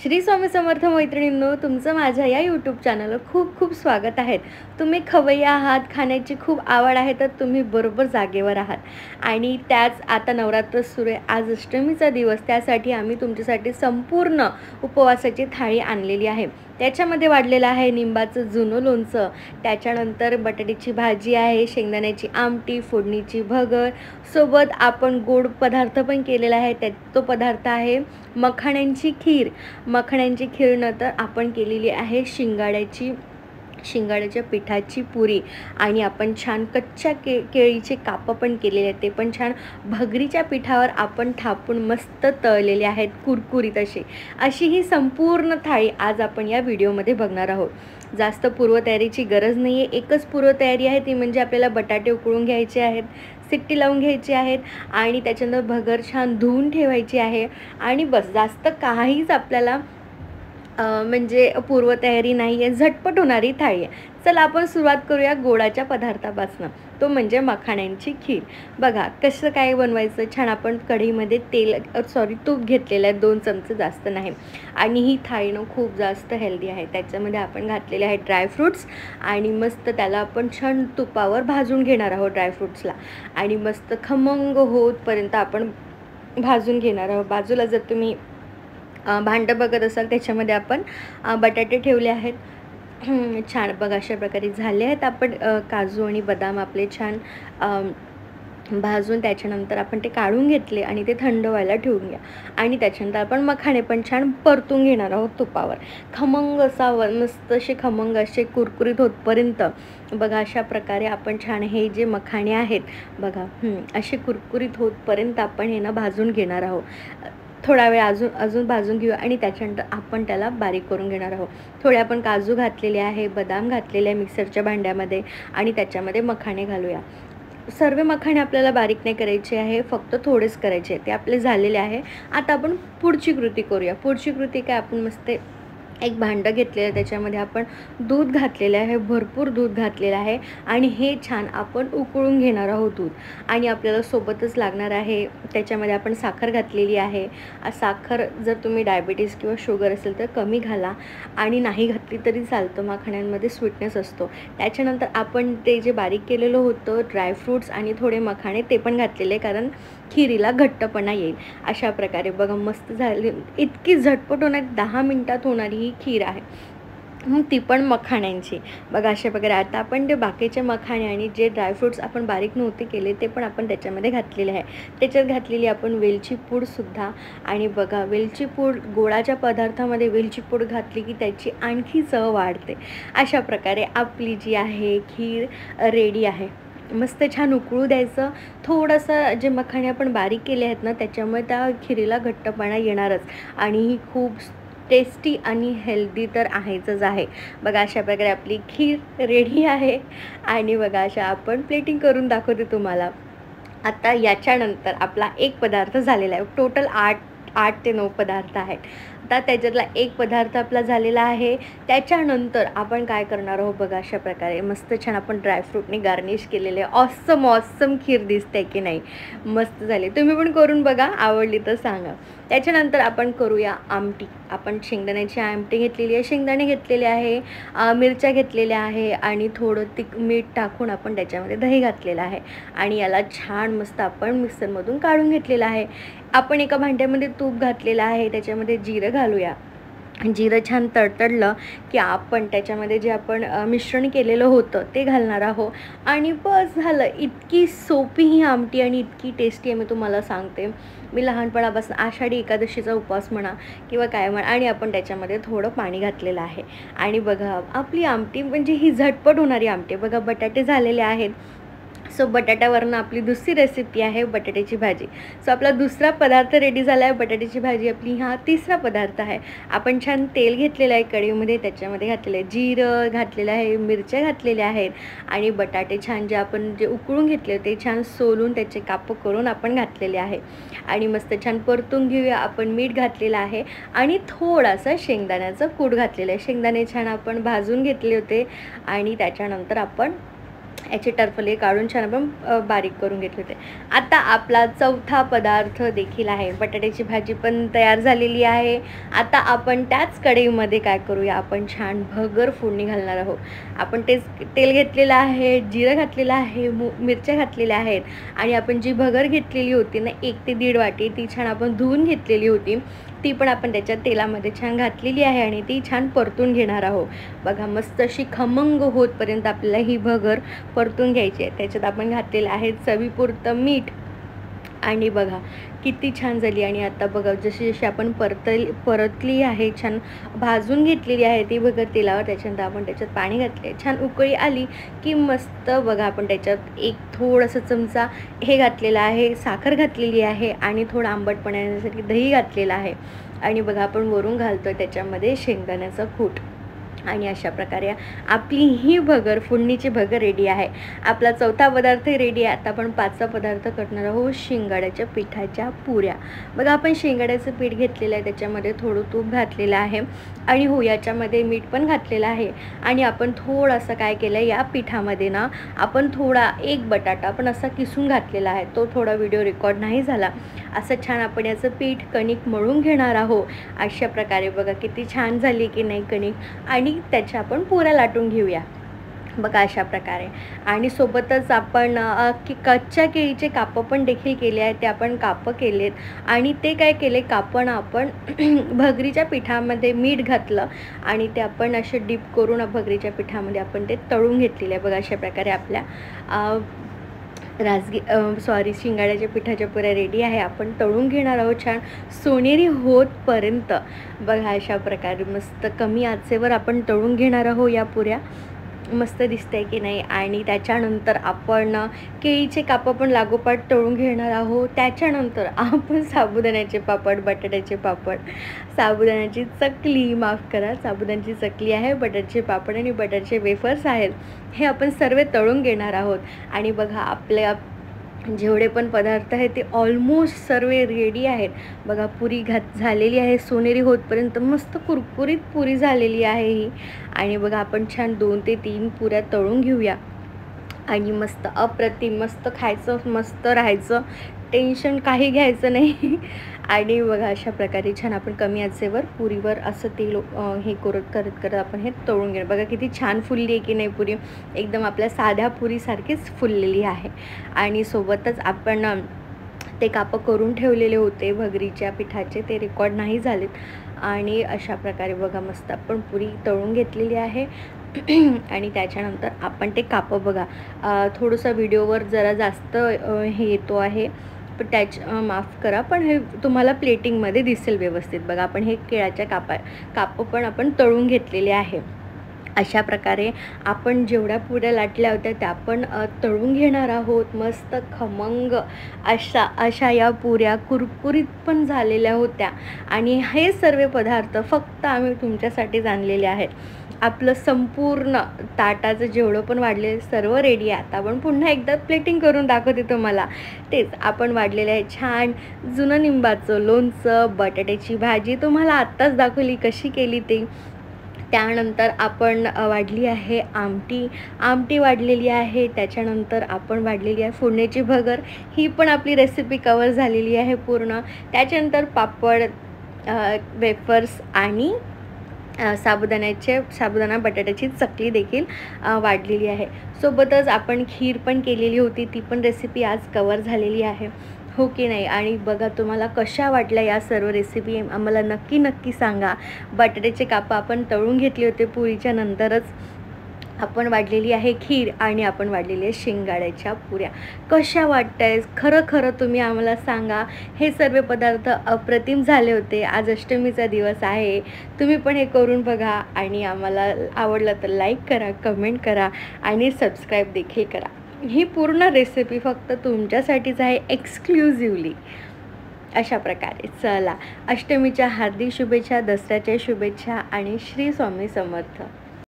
श्री स्वामी समर्थ मैत्रिणींनो, तुमचं माझ्या या यूट्यूब चॅनलवर खूप खूप स्वागत आहे. तुम्ही खवय्या आहात, खाण्याची खूप आवड आहे, तर तुम्ही बरोबर जागेवर आहात. आणि त्याच आता नवरात्र सुरू आहे, आज अष्टमीचा दिवस, त्यासाठी आम्ही तुमच्यासाठी संपूर्ण उपवासाची थाळी आणलेली आहे. त्याच्यामध्ये वाढलेलं आहे निंबाचं जुनं लोणचं, त्याच्यानंतर बटाट्याची भाजी आहे, शेंगदाण्याची आमटी, फोडणीची भगर, सोबत आपण गोड पदार्थ पण केलेला आहे. तो पदार्थ आहे मखाण्यांची खीर. मखाण्यांची खीरनंतर आपण केलेली आहे शिंगाड्याच्या पिठाची पुरी आणि आपण छान कच्च्या केळीचे कापं पण केलेले आहेत. ते पण छान भगरीच्या पिठावर आपण थापून मस्त तळलेले आहेत, कुरकुरीत अशी ही संपूर्ण थाळी आज आपण या व्हिडिओमध्ये बघणार आहोत. जास्त पूर्वतयारीची गरज नाही आहे. एकच पूर्वतयारी आहे, ती म्हणजे आपल्याला बटाटे उकळून घ्यायचे आहेत, सिट्टी लावून घ्यायची आहेत आणि त्याच्यानंतर भगर छान धुवून ठेवायची आहे आणि बस. जास्त काहीच आपल्याला म्हणजे पूर्वतयारी नाही आहे, झटपट होणारी थाळी आहे. चला आपण सुरुवात करूया गोडाच्या पदार्थापासून, तो म्हणजे मखाण्यांची खीर. बघा कसं काय बनवायचं. छान आपण कढईमध्ये तूप घेतलेलं आहे, 2 चमचे, जास्त नाही. आणि ही थाळीनं खूप जास्त हेल्दी आहे. त्याच्यामध्ये आपण घातलेले आहेत ड्रायफ्रूट्स आणि मस्त त्याला आपण छान तुपावर भाजून घेणार आहोत ड्रायफ्रूट्सला आणि मस्त खमंग होतपर्यंत आपण भाजून घेणार आहोत. बाजूला जर तुम्ही भांडं बघत असाल, त्याच्यामध्ये आपण बटाटे ठेवले आहेत. छान बघा अशा प्रकारे झाले आहेत. आपण काजू आणि बदाम आपले छान भाजून त्याच्यानंतर आपण ते काढून घेतले आणि ते थंड व्हायला ठेवून घ्या. आणि त्याच्यानंतर आपण मखाणे पण छान परतून घेणार आहोत तुपावर. खमंग असा मस्त असे खमंग असे कुरकुरीत होतपर्यंत बघा अशा प्रकारे आपण छान हे जे मखाणे आहेत बघा असे कुरकुरीत होतपर्यंत आपण हे ना भाजून घेणार आहोत. थोडा वेळ अजून भाजून घेऊया आणि त्याच्यानंतर आपण त्याला बारीक करून घेणार आहोत. थोडे आपण काजू घातलेले आहे, बदाम घातलेले आहे मिक्सरच्या भांड्यामध्ये आणि त्याच्यामध्ये मखाणे घालूया. सर्व मखाणे आपल्याला बारीक नाही करायचे आहे, फक्त थोडेच करायचे आहे. ते आपले झालेले आहे. आता आपण पुढची कृती करूया. पुढची कृती काय, आपण मस्त एक भांडं घेतलेलं आहे, त्याच्यामध्ये आपण दूध घातलेलं आहे, भरपूर दूध घातलेलं आहे आणि हे छान आपण उकळून घेणार आहोत दूध. आणि आपल्याला सोबतच लागणार आहे, त्याच्यामध्ये आपण साखर घातलेली आहे. साखर जर तुम्ही डायबिटीज किंवा शुगर असेल तर कमी घाला आणि नाही घातली तरी चालतं, मखाण्यांमध्ये स्वीटनेस असतो. त्याच्यानंतर आपण ते जे बारीक केलेलं होतं ड्रायफ्रूट्स आणि थोडे मखाणे ते पण घातलेले, कारण खिरीला घट्टपणा येईल. अशा प्रकारे बघा मस्त झाली, इतकी झटपट होणार, 10 मिनटात होणारी ही खीर आहे, मग ती पण मखाण्यांची. बघा अशा प्रकारे आता आपण ते बाकीचे मखाणे आणि जे ड्रायफ्रूट्स आपण बारीक नव्हते केले ते पण आपण त्याच्यामध्ये घातलेले आहे. त्याच्यात घातलेली आपण वेलची पूडसुद्धा. आणि बघा वेलची पूड, गोडाच्या पदार्थामध्ये वेलची पूड घातली की त्याची आणखी चव वाढते. अशा प्रकारे आपली जी आहे खीर रेडी आहे. मस्त छान उकळू द्यायचं. थोडंसं जे मखाणे आपण बारीक केले आहेत ना, त्याच्यामुळे त्या खिरीला घट्टपणा येणारच आणि ही खूप टेस्टी आणि हेल्दी तर आहेच आहे. बघा अशा प्रकारे आपली खीर रेडी आहे आणि बघा अशा आपण प्लेटिंग करून दाखवते तुम्हाला. आता याच्यानंतर आपला एक पदार्थ झालेला आहे. टोटल 8 ते 9 पदार्थ आहेत. आता त्याच्यातला एक पदार्थ आपला झालेला आहे. त्याच्यानंतर आपण काय करणार आहोत बघा अशा प्रकारे मस्त छान आपण ड्रायफ्रूटने गार्निश केलेले. ऑसम खीर दिसते की नाही, मस्त झाली. तुम्ही पण करून बघा, आवडली तर सांगा. त्याच्यानंतर आपण करूया आमटी. आपण शेंगदाण्याची आमटी घेतलेली आहे, शेंगदाणे घेतलेले आहे, मिरच्या घेतलेल्या आहे आणि थोडं मीठ टाकून आपण त्याच्यामध्ये दही घातलेलं आहे आणि याला छान मस्त आपण मिक्सरमधून काढून घेतलेलं आहे. आपण एका भांड्यामध्ये तूप घातलेलं आहे, त्याच्यामध्ये जिरं घालूया. जिरं छान तडतडलं की आपण त्याच्यामध्ये जे आपण मिश्रण केलेलं होतं ते घालणार आहोत आणि बस झालं. इतकी सोपी ही आमटी आणि इतकी टेस्टी आहे, मी तुम्हाला सांगते. मी लहानपणापासून आषाढी एकादशीचा उपवास म्हणा किंवा काय म्हणा, आणि आपण त्याच्यामध्ये थोडं पाणी घातलेलं आहे. आणि बघा आपली आमटी म्हणजे ही झटपट होणारी आमटी. बघा बटाटे झालेले आहेत. सो बटाट्यावरनं आपली दुसरी रेसिपी आहे बटाट्याची भाजी. सो आपला दुसरा पदार्थ रेडी झाला आहे, बटाट्याची भाजी आपली. हा तिसरा पदार्थ आहे. आपण छान तेल घेतलेलं आहे कढईमध्ये, त्याच्यामध्ये घातलेलं आहे जिरं घातलेलं आहे, मिरच्या घातलेल्या आहेत आणि बटाटे छान जे आपण उकळून घेतले ते छान सोलून त्याचे कापं करून आपण घातलेले आहे आणि मस्त छान परतून घेऊया. आपण मीठ घातलेलं आहे आणि थोडासा शेंगदाण्याचं कूट घातलेलं आहे. शेंगदाणे छान आपण भाजून घेतले होते आणि त्याच्यानंतर आपण याचे टरफले काढून छान आपण बारीक करून घेतले होते. आता आपला चौथा पदार्थ देखील आहे. बटाट्याची भाजी पण तयार झालेली आहे. आता आपण त्याच कढईमध्ये काय करूया, आपण छान भगर फोडणी घालणार आहोत. आपण तेल घेतलेलं आहे, जिरं घातलेलं आहे, मिरच्या घातलेल्या आहेत आणि आपण जी भगर घेतलेली होती ना 1 ते 1.5 वाटी, ती छान आपण धुवून घेतलेली होती. ती पण आपण त्याच्या तेलामध्ये छान घातलेली आहे आणि ती छान परतून घेणार आहोत. बघा मस्त अशी खमंग होतपर्यंत आपल्याला ही भगर परतून घ्यायची आहे. त्याच्यात आपण घातलेलं आहे चवीपुरतं मीठ आणि बघा किती छान झाली. आणि आता बघा जशी जशी आपण परतली आहे, छान भाजून घेतलेली आहे ती भगर तेलावर. त्याच्यानंतर आपण त्याच्यात पाणी घातले, छान उकळी आली की मस्त बघा आपण त्याच्यात एक थोडासा चमचा हे घातलेलं आहे, साखर घातलेली आहे आणि थोडं आंबटपणा येण्यासाठी दही घातलेलं आहे. आणि बघा आपण वरून घालतो त्याच्यामध्ये शेंगदाण्याचा कूट. आणि अशा प्रकारे आपली ही भगर फोडणीची भगर रेडी आहे. आपला चौथा पदार्थ रेडी आहे. आता आपण 5वा पदार्थ करणार आहोत, शिंगाड्याच्या पिठाच्या पुऱ्या. बघा आपण शिंगाड्याचं पीठ घेतलेलं आहे, त्याच्यामध्ये थोडं तूप घातलेलं आहे आणि हो याच्यामध्ये मीठ पण घातलेलं आहे. आणि आपण थोडंसं काय केलं आहे, या पिठामध्ये ना आपण थोडा एक बटाटा आपण असा किसून घातलेला आहे. तो थोडा व्हिडिओ रेकॉर्ड नाही झाला. असं छान आपण याचं पीठ कणिक मळून घेणार आहोत. अशा प्रकारे बघा किती छान झाली की नाही कणिक. आणि त्याच्या आपण पुऱ्या लाटून घेऊया बघा अशा प्रकारे. आणि सोबतच आपण कच्च्या केळीचे कापं पण देखील केले आहेत. ते आपण कापं केलेत आणि ते काय केले कापण आपण भगरीच्या पिठामध्ये मीठ घातलं आणि ते आपण असे डीप करून भगरीच्या पिठामध्ये आपण ते तळून घेतलेले आहे. बघा अशा प्रकारे आपल्या शिंगाड्याच्या पिठाच्या पुऱ्या रेडी आहे. आपण तळून घेणार आहोत छान सोनेरी होतपर्यंत. बघा अशा प्रकारे मस्त कमी आचेवर आपण तळून घेणार आहोत या पुऱ्या. मस्त दिसतंय की नाही. आणि त्याच्यानंतर आपण केळीचे कापं पण लागोपाठ तळून घेणार आहोत. त्याच्यानंतर आपण साबुदाण्याचे पापड, बटाट्याचे पापड, साबुदाण्याची चकली, माफ करा साबुदाण्याची चकली आहे, बटाट्याचे पापड आणि बटाट्याचे वेफर्स आहेत, हे आपण सर्व तळून घेणार आहोत. आणि बघा आपल्या जेवढे पण पदार्थ आहेत ते ऑलमोस्ट सर्व रेडी आहेत. बघा पुरी झालेली आहे सोनेरी होतपर्यंत, मस्त कुरकुरीत पुरी झालेली आहे ही. आणि बघा आपण छान 2 ते 3 पुऱ्या तळून घेऊया आणि मस्त अप्रतिम मस्त खायचं, मस्त राहायचं, टेन्शन काही घ्यायचं नाही. आणि बघा अशा प्रकारे छान आपण कमी आचेवर पुरीवर असं तेल हे करत आपण हे तळून घेऊ. बघा किती छान फुलली आहे की नाही पुरी, एकदम आपल्या साध्या पुरीसारखीच फुललेली आहे. आणि सोबतच आपण ते कापं करून ठेवलेले होते भगरीच्या पिठाचे, ते रेकॉर्ड नाही झालेत. आणि अशा प्रकारे बघा मस्त आपण पुरी तळून घेतलेली आहे. आणि त्याच्यानंतर आपण ते कापं बघा थोडंसं व्हिडिओवर जरा जास्त हे येतो आहे, पण माफ करा, पण हे तुम्हाला प्लेटिंगमध्ये दिसेल व्यवस्थित. बघा आपण हे केळाच्या कापं पण आपण तळून घेतलेले आहे. अशा प्रकारे आपण जेवढ्या पुऱ्या लाटल्या होत्या त्या पण तळून घेणार आहोत. मस्त खमंग अशा या पुऱ्या कुरकुरीत पण झालेल्या होत्या. आणि हे सर्व पदार्थ फक्त आम्ही तुमच्यासाठीच आणलेले आहेत. आपलं संपूर्ण ताटाचं जेवढं पण वाढलेलं सर्व रेडी आहे. आता आपण पुन्हा एकदा प्लेटिंग करून दाखवते तुम्हाला. तेच आपण वाढलेलं आहे छान जुनं लिंबाचं लोणचं, बटाट्याची भाजी तुम्हाला आत्ताच दाखवली कशी केली ते. त्यानंतर आपण वाढली आहे आमटी वाढलेली आहे. त्याच्यानंतर आपण वाढलेली आहे फोडणीची भगर, ही पण आपली रेसिपी कवर झालेली आहे पूर्ण. त्याच्यानंतर पापड, वेफर्स आणि साबुदाणा बटाट्याची चकली देखील वाढलेली आहे. सोबतच आपण खीर पण केलेली होती, ती पण रेसिपी आज कवर झालेली आहे, हो की नाही. आणि बघा तुम्हाला कशा वाटल्या या सर्व रेसिपी आम्हाला नक्की सांगा. बटाट्याचे कापं आपण तळून घेतले होते पुरीच्या नंतरच. आपण वाढलेली आहे खीर आणि आपण वाढलेली आहे शेंगाड्याच्या पुऱ्या. कशा वाटताय खरं तुम्ही आम्हाला सांगा. हे सर्व पदार्थ अप्रतिम झाले होते. आज अष्टमीचा दिवस आहे, तुम्ही पण हे करून बघा आणि आम्हाला आवडलं तर लाईक करा, कमेंट करा आणि सबस्क्राईब देखील करा. ही पूर्ण रेसिपी फक्त तुमच्यासाठीच आहे, एक्सक्लुझिव्हली. अशा प्रकारे चला, अष्टमीच्या हार्दिक शुभेच्छा, दसऱ्याच्या शुभेच्छा आणि श्री स्वामी समर्थ.